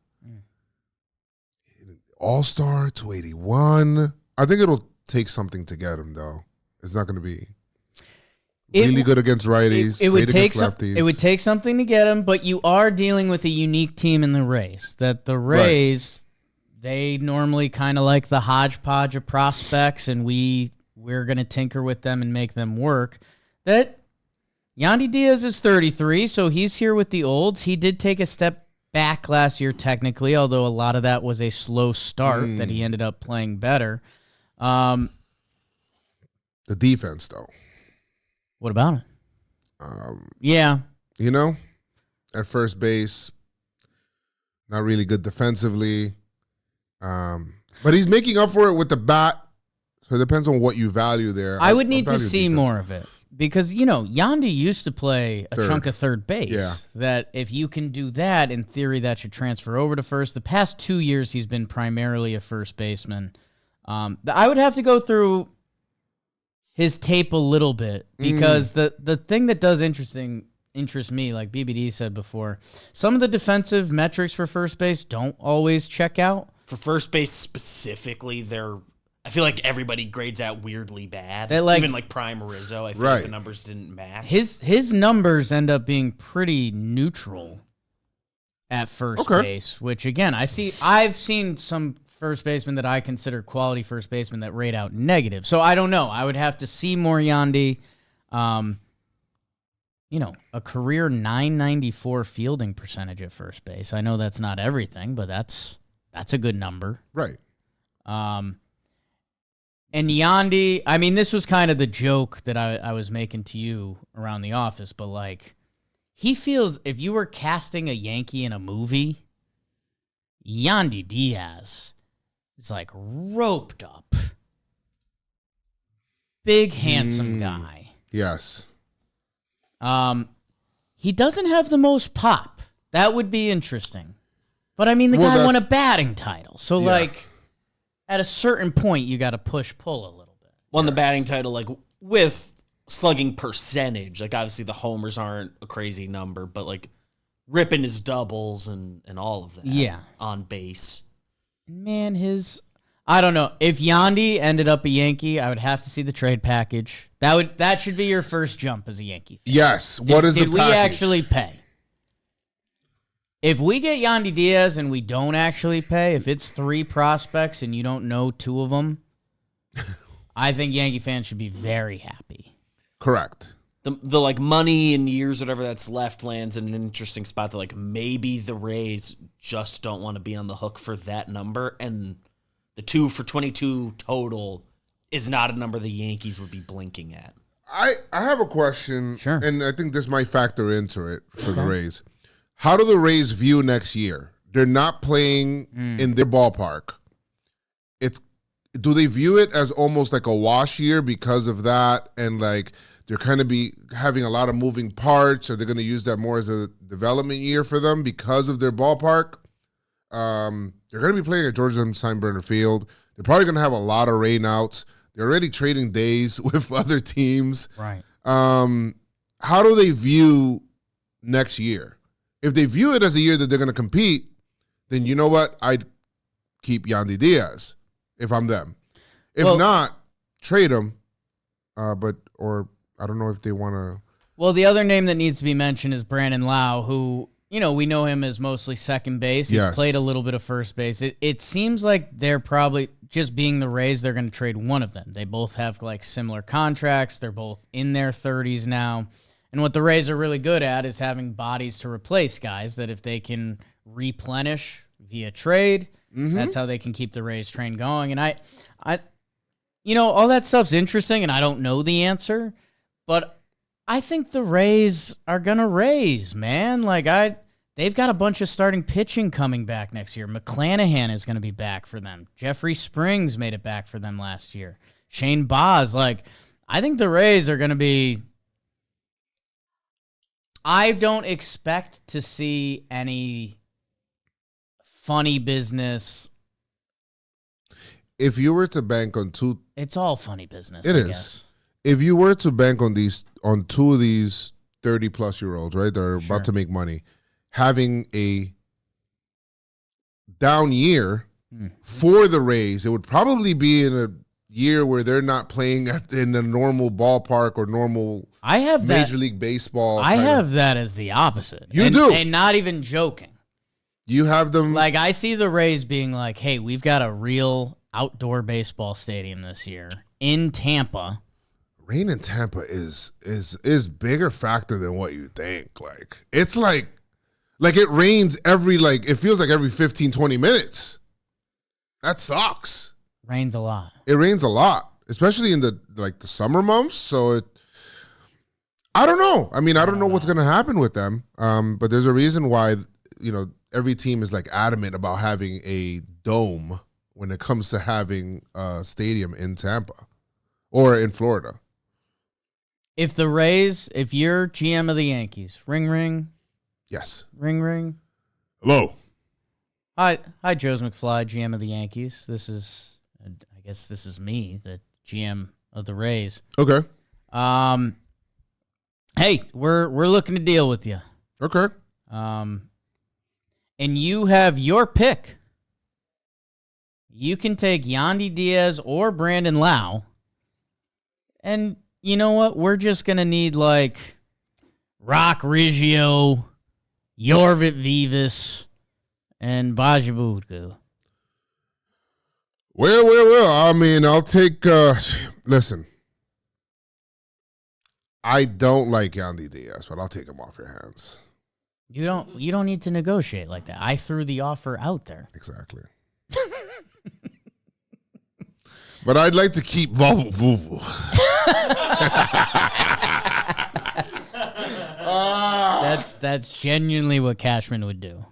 All-Star 281. I think it'll take something to get him, though. It's not going to be really good against righties. It would take lefties. It would take something to get him, but you are dealing with a unique team in the Rays. That the Rays, they normally kind of like the hodgepodge of prospects, and we're going to tinker with them and make them work. That Yandy Diaz is 33, so he's here with the olds. He did take a step back last year technically, although a lot of that was a slow start that he ended up playing better. The defense, though. What about it? Yeah. At first base, not really good defensively. But he's making up for it with the bat. So it depends on what you value there. I would need to see more of it. Because, Yandy used to play a chunk of third base. Yeah. That if you can do that, in theory, that should transfer over to first. The past 2 years, he's been primarily a first baseman. I would have to go through his tape a little bit because the thing that does interests me, like BBD said before, some of the defensive metrics for first base don't always check out. For first base specifically, I feel like everybody grades out weirdly bad. Like, even like Prime Rizzo, I feel like the numbers didn't match. His numbers end up being pretty neutral at first base, which again, I've seen some first basemen that I consider quality first basemen that rate out negative. So I don't know. I would have to see more Yandy. A career 994 fielding percentage at first base. I know that's not everything, but that's a good number. Right. And Yandy, I mean, this was kind of the joke that I was making to you around the office, but like, he feels, if you were casting a Yankee in a movie, Yandy Diaz is like roped up. Big, handsome guy. Yes. He doesn't have the most pop. That would be interesting. But I mean, the guy won a batting title. So like, at a certain point, you got to pull a little bit. Won the batting title, like, with slugging percentage. Like, obviously, the homers aren't a crazy number, but, like, ripping his doubles and all of that. Yeah. On base. Man, I don't know. If Yandy ended up a Yankee, I would have to see the trade package. That should be your first jump as a Yankee fan. Yes. What is the package? Did we actually pay? If we get Yandy Diaz and we don't actually pay, if it's 3 prospects and you don't know 2 of them, I think Yankee fans should be very happy. Correct. The like money and years, whatever that's left, lands in an interesting spot that like maybe the Rays just don't want to be on the hook for that number, and the 2 for 22 total is not a number the Yankees would be blinking at. I have a question, Sure. And I think this might factor into it for the Rays. How do the Rays view next year? They're not playing in their ballpark. Do they view it as almost like a wash year because of that, and like they're kind of having a lot of moving parts, or they're going to use that more as a development year for them because of their ballpark? They're going to be playing at Georgia Steinbrenner Field. They're probably going to have a lot of rainouts. They're already trading days with other teams. Right. How do they view next year? If they view it as a year that they're going to compete, then you know what? I'd keep Yandy Diaz if I'm them. If not, trade him. Or I don't know if they want to. Well, the other name that needs to be mentioned is Brandon Lowe, who, we know him as mostly second base. He's played a little bit of first base. It seems like they're probably, just being the Rays, they're going to trade one of them. They both have like similar contracts. They're both in their 30s now. And what the Rays are really good at is having bodies to replace guys that if they can replenish via trade, that's how they can keep the Rays train going. And I all that stuff's interesting, and I don't know the answer, but I think the Rays are going to raise, man. They've got a bunch of starting pitching coming back next year. McClanahan is going to be back for them. Jeffrey Springs made it back for them last year. Shane Baz, I think the Rays are going to be... I don't expect to see any funny business. If you were to bank on 2... It's all funny business, It I is. guess. If you were to bank on 2 of these 30-plus-year-olds, right, that are about to make money, having a down year for the Rays, it would probably be in a year where they're not playing in a normal ballpark or normal Major League Baseball. I have that as the opposite. You do. And not even joking. You have them. I see the Rays being like, hey, we've got a real outdoor baseball stadium this year in Tampa. Rain in Tampa is bigger factor than what you think. It's like it rains it feels like every 15, 20 minutes. That sucks. Rains a lot. It rains a lot, especially in the summer months. So I don't know. I mean, I don't know what's going to happen with them. But there's a reason why, every team is adamant about having a dome when it comes to having a stadium in Tampa or in Florida. If you're GM of the Yankees, ring, ring. Yes. Ring, ring. Hello. Hi, Joe's McFly, GM of the Yankees. This is me, the GM of the Rays. Okay. Hey, we're looking to deal with you. Okay. And you have your pick. You can take Yandy Diaz or Brandon Lowe. And you know what? We're just going to need like Rock Riggio, Yorvit Vivas, and Bajabudu. Well. I mean, I'll take. Listen, I don't like Yandy Diaz, but I'll take him off your hands. You don't need to negotiate like that. I threw the offer out there. Exactly. But I'd like to keep Vavu Vuvu. That's genuinely what Cashman would do.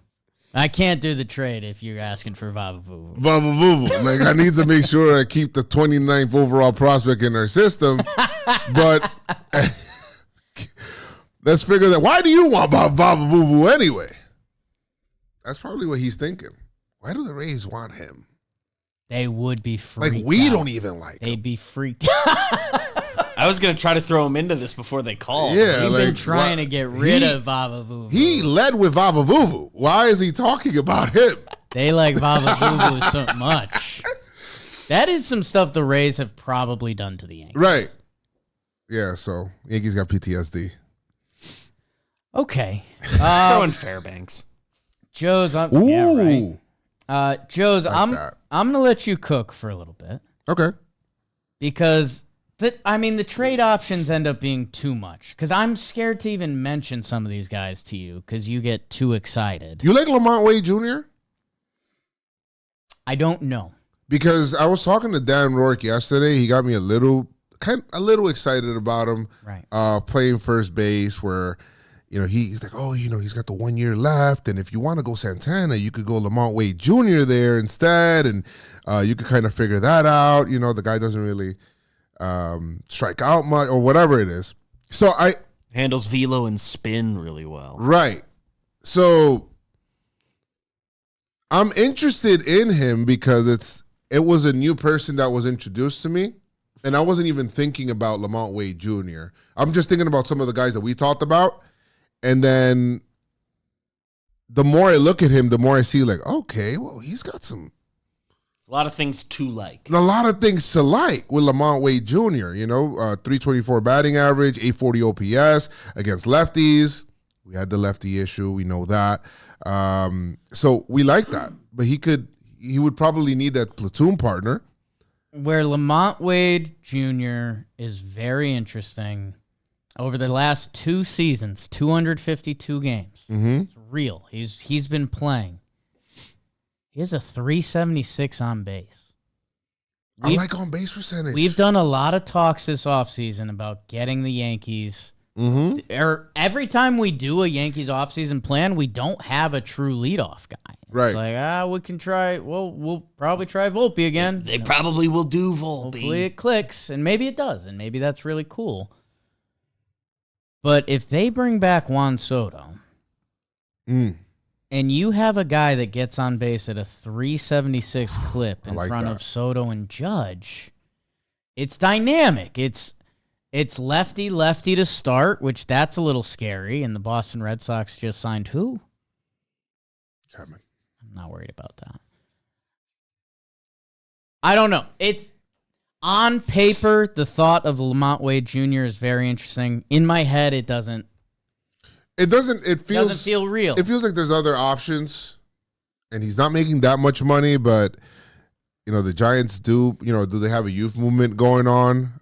I can't do the trade if you're asking for Vavu. Vavu Vuvu. Like, I need to make sure I keep the 29th overall prospect in our system. But let's figure that. Why do you want Vavu Vuvu anyway? That's probably what he's thinking. Why do the Rays want him? They would be freaked Like, we out. don't even like him. They'd be freaked out. I was going to try to throw him into this before they called. Yeah, We've like, been trying to get rid of Vavu. He led with Vavu Vuvu. Why is he talking about him? They like Vavu so much. That is some stuff the Rays have probably done to the Yankees. Right. Yeah, so Yankees got PTSD. Okay. Throwing Fairbanks. Joe's, Ooh. yeah, right. Joe's, Like I'm that. gonna let you cook for a little bit Okay. because the trade options end up being too much. Because I'm scared to even mention some of these guys to you because you get too excited. You like Lamonte Jr.? I don't know. Because I was talking to Dan Rourke yesterday. He got me a little excited about him. Right. Playing first base where, he's like, he's got the 1 year left. And if you want to go Santana, you could go Lamonte Jr. there instead. And you could kind of figure that out. The guy doesn't really strike out much or whatever it is. So Handles velo and spin really well. Right. So I'm interested in him because it was a new person that was introduced to me. And I wasn't even thinking about Lamonte Jr. I'm just thinking about some of the guys that we talked about. And then the more I look at him, the more I see like, okay, well, he's got A lot of things to like. a lot of things to like with Lamonte Jr., 324 batting average, 840 OPS against lefties. We had the lefty issue. We know that. So we like that. But he would probably need that platoon partner. Where Lamonte Jr. is very interesting. Over the last 2 seasons, 252 games. Mm-hmm. It's real. He's been playing. He has a 376 on base. I like on base percentage. We've done a lot of talks this offseason about getting the Yankees. Mm-hmm. Every time we do a Yankees offseason plan, we don't have a true leadoff guy. Right. It's like, we can try. Well, we'll probably try Volpe again. They probably will do Volpe. Hopefully it clicks, and maybe it does, and maybe that's really cool. But if they bring back Juan Soto, and you have a guy that gets on base at a 376 clip in front of Soto and Judge, it's dynamic. It's lefty to start, which that's a little scary. And the Boston Red Sox just signed who? Chapman. I'm not worried about that. I don't know. It's on paper, the thought of Lamonte Jr. is very interesting. In my head, it doesn't. It doesn't. It Doesn't feel real. It feels like there's other options, and he's not making that much money. But the Giants do. Do they have a youth movement going on?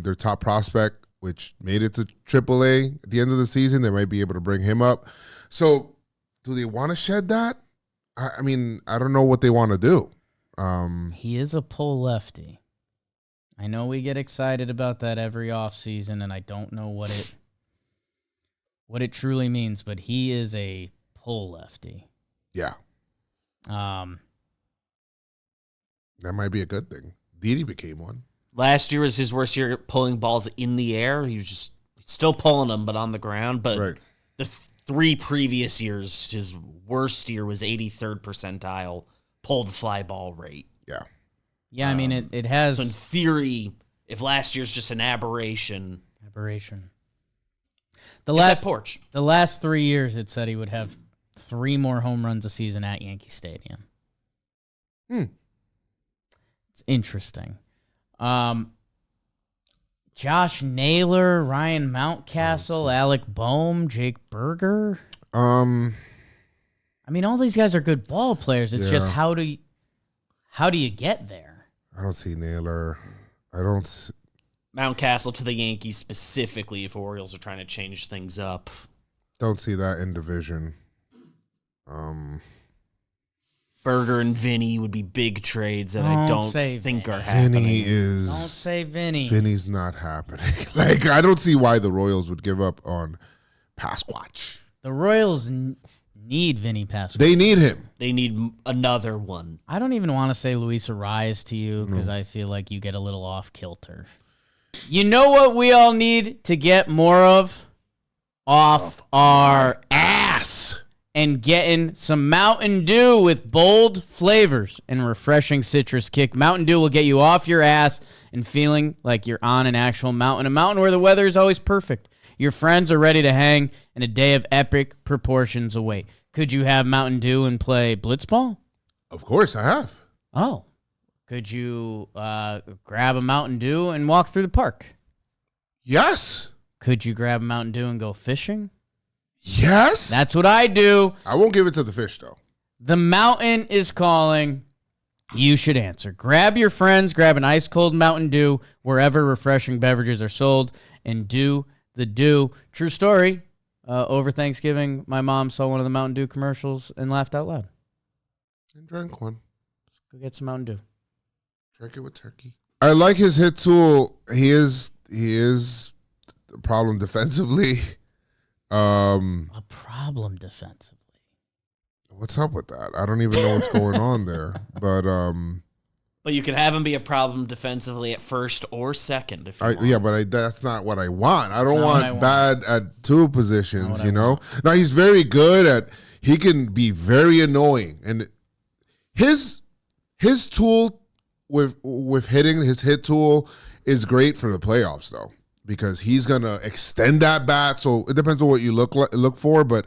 Their top prospect, which made it to AAA at the end of the season, they might be able to bring him up. So, do they want to shed that? I mean, I don't know what they want to do. He is a pull lefty. I know we get excited about that every offseason, and I don't know what it truly means, but he is a pull lefty. Yeah, Um, that might be a good thing. Didi became one. Last year was his worst year pulling balls in the air. He was just still pulling them, but on the ground. But Right. the 3 previous years, his worst year was 83rd percentile pulled fly ball rate. Yeah. yeah, I mean, it has So in theory, if last year's just an aberration, The Get last that porch. The last 3 years, it said he would have 3 more home runs a season at Yankee Stadium. It's interesting. Josh Naylor, Ryan Mountcastle, Alec Boehm, Jake Berger. I mean, all these guys are good ball players. It's just how do you get there? I don't see Naylor. I don't see... Mountcastle to the Yankees specifically if Orioles are trying to change things up. Don't see that in division. Berger and Vinny would be big trades that I don't think are happening. Vinny Don't say Vinny. Vinny's not happening. Like, I don't see why the Royals would give up on Pasquatch. The Royals need Vinny Pasquale. They need him. They need another one. I don't even want to say Luis Arraez to you because I feel like you get a little off kilter. You know what we all need to get more of? Off our ass. And getting some Mountain Dew with bold flavors and refreshing citrus kick. Mountain Dew will get you off your ass and feeling like you're on an actual mountain. A mountain where the weather is always perfect. Your friends are ready to hang, and a day of epic proportions await. Could you have Mountain Dew and play blitzball? Of course, I have. Oh. Could you grab a Mountain Dew and walk through the park? Yes. Could you grab a Mountain Dew and go fishing? Yes. That's what I do. I won't give it to the fish, though. The mountain is calling. You should answer. Grab your friends, grab an ice-cold Mountain Dew wherever refreshing beverages are sold, and do the do. True story. Over Thanksgiving, my mom saw one of the Mountain Dew commercials and laughed out loud. And drank one. Go get some Mountain Dew. Drink it with turkey. I like his hit tool. He is a problem defensively. A problem defensively. What's up with that? I don't even know what's going on there. But you can have him be a problem defensively at first or second. If you want. Yeah, but that's not what I want. I don't want bad at two positions, you know? Now, he's very good at, he can be very annoying. And his tool with hitting, his hit tool is great for the playoffs, though, because he's going to extend that bat. So it depends on what you look for, but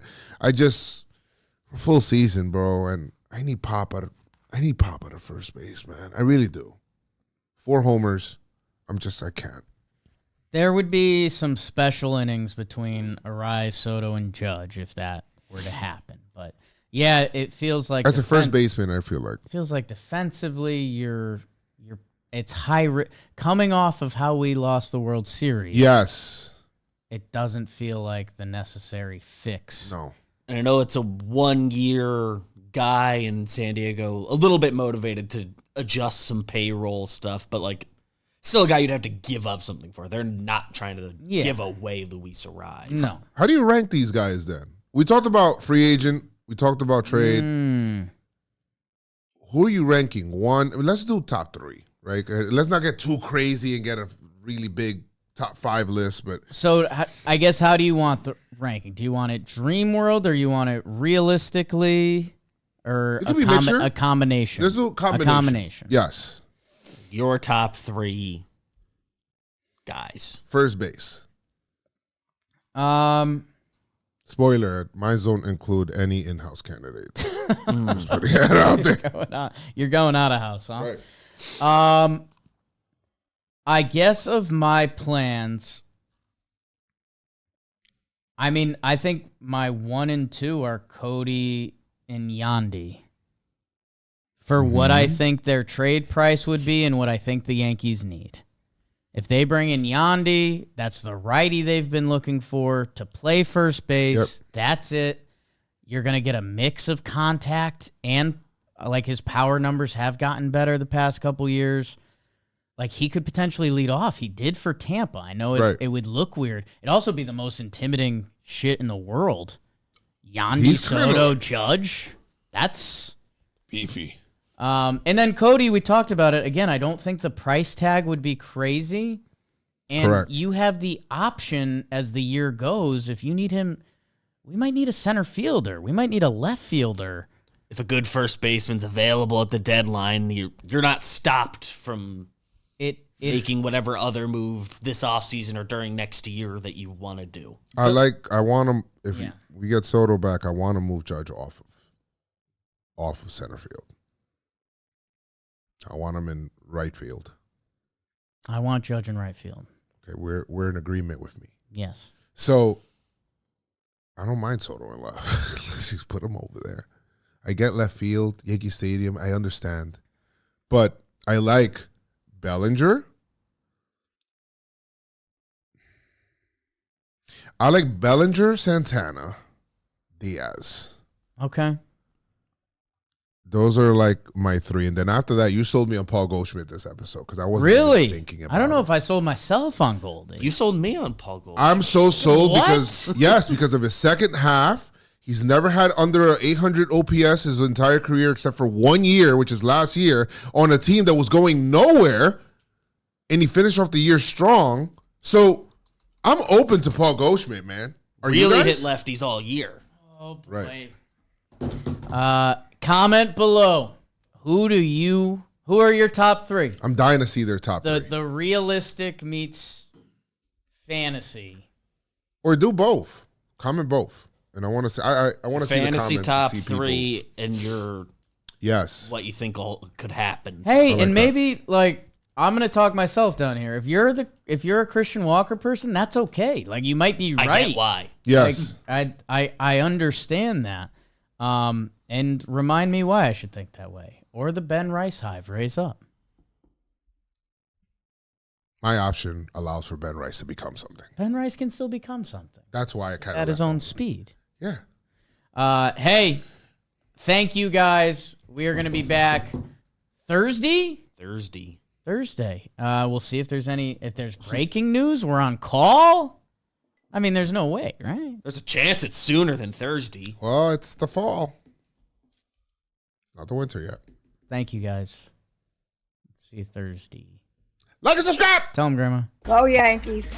full season, bro, and I need Pop at first base, man. I really do. 4 homers. I can't. There would be some special innings between Arraez, Soto, and Judge if that were to happen. But yeah, it feels like as a first baseman, I feel like it feels like defensively it's high coming off of how we lost the World Series. Yes. It doesn't feel like the necessary fix. No. And I know it's a 1-year guy in San Diego, a little bit motivated to adjust some payroll stuff, but like still a guy you'd have to give up something for. They're not trying to give away Luis Arraez. No. How do you rank these guys then? We talked about free agent. We talked about trade. Who are you ranking? One. Let's do top 3, right? Let's not get too crazy and get a really big top 5 list. But so I guess how do you want the ranking? Do you want it dream world or you want it realistically? Or a combination. Let's do a combination. Yes. Your top 3 guys. First base. Spoiler, mine don't include any in-house candidates. Just putting that out there. You're going out of house, huh? Right. I guess of my plans, I mean, I think my 1 and 2 are Cody and Yandy for what I think their trade price would be and what I think the Yankees need. If they bring in Yandy, that's the righty they've been looking for to play first base. Yep. That's it. You're going to get a mix of contact and like his power numbers have gotten better the past couple years. Like he could potentially lead off. He did for Tampa. I know it would look weird. It'd also be the most intimidating shit in the world. Yandy, Soto, Judge. That's beefy. And then Cody, we talked about it. Again, I don't think the price tag would be crazy. And correct. You have the option as the year goes. If you need him, we might need a center fielder. We might need a left fielder. If a good first baseman's available at the deadline, you're not stopped from making whatever other move this offseason or during next year that you want to do. I want him, if we get Soto back, I want to move Judge off of center field. I want him in right field. I want Judge in right field. Okay, we're in agreement with me. Yes. So I don't mind Soto in left. Let's just put him over there. I get left field, Yankee Stadium. I understand, but I like Bellinger. I like Bellinger, Santana, Diaz. Okay. Those are like my three. And then after that, you sold me on Paul Goldschmidt this episode because I wasn't Really? even thinking about it. I don't know if I sold myself on Goldie. You sold me on Paul Gold. I'm so sold What? because of his second half. He's never had under 800 OPS his entire career except for 1 year, which is last year, on a team that was going nowhere. And he finished off the year strong. So I'm open to Paul Goldschmidt, man. Are you really guys? hit lefties all year. Oh, boy. Right. Comment below. Who are your top three? I'm dying to see their top three. The realistic meets fantasy. Or do both. Comment both. And I want to see. I want to see the Fantasy comments. top and see three people's. and your Yes. what you think could happen. Hey, like and that. maybe I'm gonna talk myself down here. If you're a Christian Walker person, that's okay. Like you might be right. I get why. Yes. I understand that. And remind me why I should think that way. Or the Ben Rice hive, raise up. My option allows for Ben Rice to become something. Ben Rice can still become something That's why I kind of at his own speed. Yeah. Hey, thank you guys. We are gonna be back Thursday. We'll see if there's breaking news. We're on call. I mean, there's no way, right? There's a chance it's sooner than Thursday. Well, it's the fall. It's not the winter yet. Thank you guys. See you Thursday. Like and subscribe. Tell them, Grandma. Go Yankees.